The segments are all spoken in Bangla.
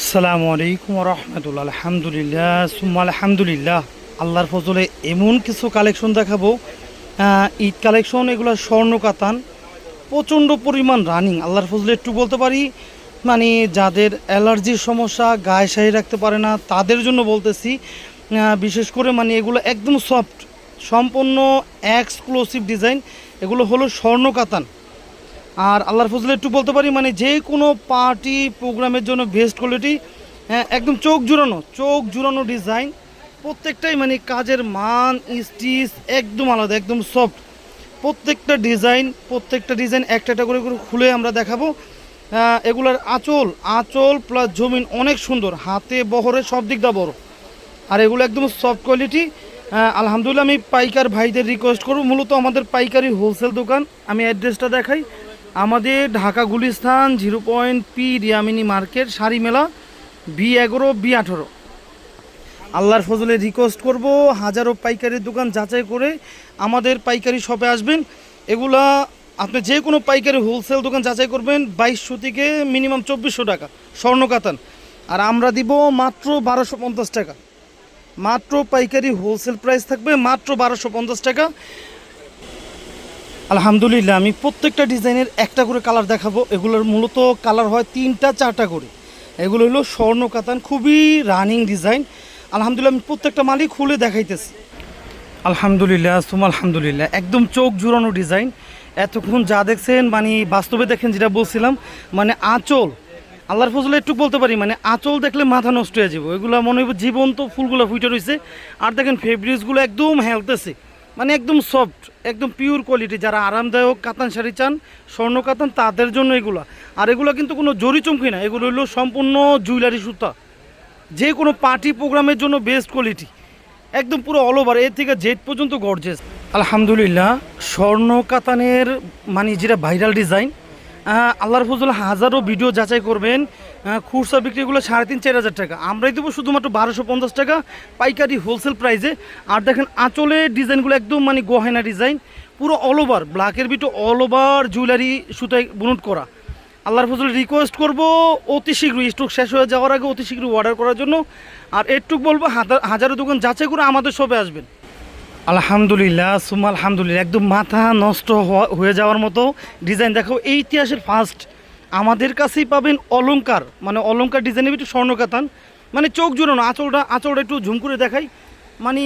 আসসালামু আলাইকুম রহমতুল্লাহ। আলহামদুলিল্লাহ সুম্মা আলহামদুলিল্লাহ। আল্লাহর ফজলে এমন কিছু কালেকশন দেখাবো, ঈদ কালেকশন। এগুলো স্বর্ণ কাতান, প্রচণ্ড পরিমাণ রানিং। আল্লাহর ফজলে একটু বলতে পারি, মানে যাদের অ্যালার্জির সমস্যা, গায়ে শাড়ি রাখতে পারে না, তাদের জন্য বলতেছি। বিশেষ করে মানে এগুলো একদম সফট, সম্পূর্ণ এক্সক্লুসিভ ডিজাইন। এগুলো হলো স্বর্ণ কাতান। আর আল্লাহর ফজলে একটু বলতে পারি, মানে যে কোনো পার্টি প্রোগ্রামের জন্য বেস্ট কোয়ালিটি। একদম চোখ জুড়ানো ডিজাইন। প্রত্যেকটাই মানে কাজের মান, স্টিচ একদম আলাদা, একদম সফট। প্রত্যেকটা ডিজাইন একটা একটা করে করে খুলে আমরা দেখাবো। এগুলার আঁচল প্লাস জমিন অনেক সুন্দর, হাতে বহরে সব দিক দা বড়। আর এগুলো একদম সফট কোয়ালিটি। আলহামদুলিল্লাহ, আমি পাইকার ভাইদের রিকোয়েস্ট করব, মূলত আমাদের পাইকারি হোলসেল দোকান। আমি অ্যাড্রেসটা দেখাই। আমাদের ঢাকা গুলিস্তান 0 পি রিয়ামিনী মার্কেট, শাড়ি মেলা, B11 B18। আল্লাহর ফজলে রিকোয়েস্ট করব, হাজারো পাইকারির দোকান যাচাই করে আমাদের পাইকারি শপে আসবেন। এগুলা আপনি যে কোনো পাইকারি হোলসেল দোকান যাচাই করবেন, 2200 থেকে মিনিমাম 2400 টাকা স্বর্ণ কাতান। আর আমরা দিব মাত্র 1250 টাকা। মাত্র পাইকারি হোলসেল প্রাইস থাকবে মাত্র 1250 টাকা। আলহামদুলিল্লাহ, আমি প্রত্যেকটা ডিজাইনের একটা করে কালার দেখাবো। এগুলোর মূলত কালার হয় 3টা 4টা করে। এগুলো হলো স্বর্ণ কাতান, খুবই রানিং ডিজাইন। আলহামদুলিল্লাহ, আমি প্রত্যেকটা মালই খুলে দেখাইতেছি। আলহামদুলিল্লাহ আলহামদুলিল্লাহ, একদম চোখ জুড়ানো ডিজাইন। এতক্ষণ যা দেখছেন মানে বাস্তবে দেখেন, যেটা বলছিলাম মানে আঁচল। আল্লাহর ফজলে একটু বলতে পারি, মানে আঁচল দেখলে মাথা নষ্ট হয়ে যাবো। এগুলো মনে হবে জীবন্ত ফুলগুলো ফুটে রয়েছে। আর দেখেন ফেব্রিক্সগুলো একদম হেলতেছে, মানে একদম সফট, একদম পিওর কোয়ালিটি। যারা আরামদায়ক কাতান শাড়ি চান, স্বর্ণ কাতান, তাদের জন্য এগুলো। আর এগুলো কিন্তু কোনো জরি চমকি না, এগুলো হলো সম্পূর্ণ জুয়েলারি সুতা। যে কোনো পার্টি প্রোগ্রামের জন্য বেস্ট কোয়ালিটি, একদম পুরো অল ওভার এ থেকে জেড পর্যন্ত গর্জেস। আলহামদুলিল্লাহ, স্বর্ণ কাতানের মানে যেটা ভাইরাল ডিজাইন। আল্লাহর ফজল হাজারো ভিডিও যাচাই করবেন। খুচরা বিক্রিগুলো 3500-4000 টাকা, আমরাই দেবো শুধুমাত্র 1250 টাকা পাইকারি হোলসেল প্রাইসে। আর দেখেন আঁচলের ডিজাইনগুলো একদম মানে গহেনা ডিজাইন, পুরো অল ওভার ব্ল্যাকের ভিতর অল ওভার জুয়েলারি সুতায় বুনট করা। আল্লাহর ফজল রিকোয়েস্ট করব, অতি শীঘ্রই স্টক শেষ হয়ে যাওয়ার আগে অতি শীঘ্রই অর্ডার করার জন্য। আর একটু বলবো, হাজারো দোকান যাচাই করে আমাদের শপে আসবেন। আলহামদুলিল্লাহ সুম্মা আলহামদুলিল্লাহ, একদম মাথা নষ্ট হয়ে যাওয়ার মতো ডিজাইন দেখো। এই ইতিহাসের ফার্স্ট আমাদের কাছেই পাবেন অলংকার, মানে অলংকার ডিজাইনের একটু স্বর্ণ কাতান, মানে চোখ জুড়ানো। আঁচলটা একটু ঝুম করে দেখাই, মানে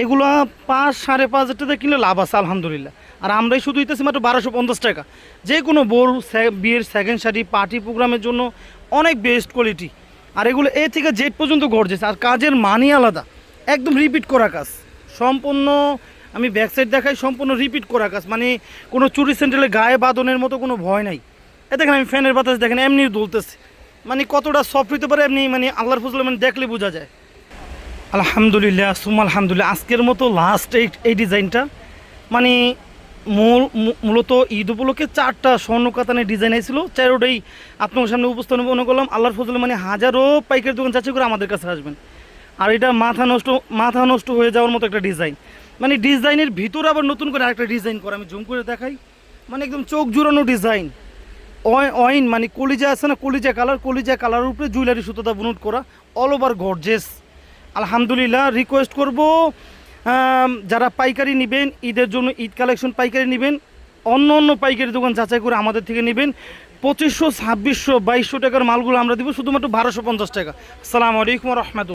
এগুলো 5-5.5 টাকা কিনলে লাভ আছে আলহামদুলিল্লাহ। আর আমরাই শুধু দিতেছি মাত্র 1250 টাকা। যে কোনো বিয়ের সেকেন্ড শাড়ি, পার্টি প্রোগ্রামের জন্য অনেক বেস্ট কোয়ালিটি। আর এগুলো এ থেকে জেড পর্যন্ত গর্জেস। আর কাজের মানই আলাদা, একদম রিপিট করা কাজ সম্পূর্ণ। আমি ব্যাক সাইড দেখাই, সম্পূর্ণ রিপিট করা কাজ, মানে কোনো চুরি স্যান্ডেলে গায়ে বাঁধনের মতো কোনো ভয় নাই। এ দেখেন আমি ফ্যানের বাতাস দেখেন এমনি দুলতেছে, মানে কতটা সফট হতে পারে এমনি, মানে আল্লাহর ফজলে মানে দেখলে বোঝা যায়। আলহামদুলিল্লাহ সুম্মা আলহামদুলিল্লাহ, আজকের মতো লাস্ট এই ডিজাইনটা। মানে মূলত ঈদ উপলক্ষে 4টা স্বর্ণ কাতানের ডিজাইন এসেছিল, 4টাই আপনার সামনে উপস্থাপন করলাম। আল্লাহর ফজলে মানে হাজারো পাইকারি দোকান যাচাই করে আমাদের কাছে আসবেন। আর এটা মাথা নষ্ট হয়ে যাওয়ার মতো একটা ডিজাইন, মানে ডিজাইনের ভিতরে আবার নতুন করে আরেকটা ডিজাইন করা। আমি জুম করে দেখাই, মানে একদম চোখ জুড়ানো ডিজাইন। অয়েন মানে কলিজা আছে না, কলিজা কালারের উপরে জুয়েলারি সুতোটা বুনট করা, অল ওভার গর্জেস। আলহামদুলিল্লাহ, রিকোয়েস্ট করব, যারা পাইকারি নেবেন, ঈদের জন্য ঈদ কালেকশন পাইকারি নেবেন, অন্য পাইকারি দোকান যাচাই করে আমাদের থেকে নেবেন। 2500, 2600, 2200 টাকার মালগুলো আমরা দিব শুধুমাত্র 1250 টাকা। আসসালামু আলাইকুম রহমতুল্লাহ।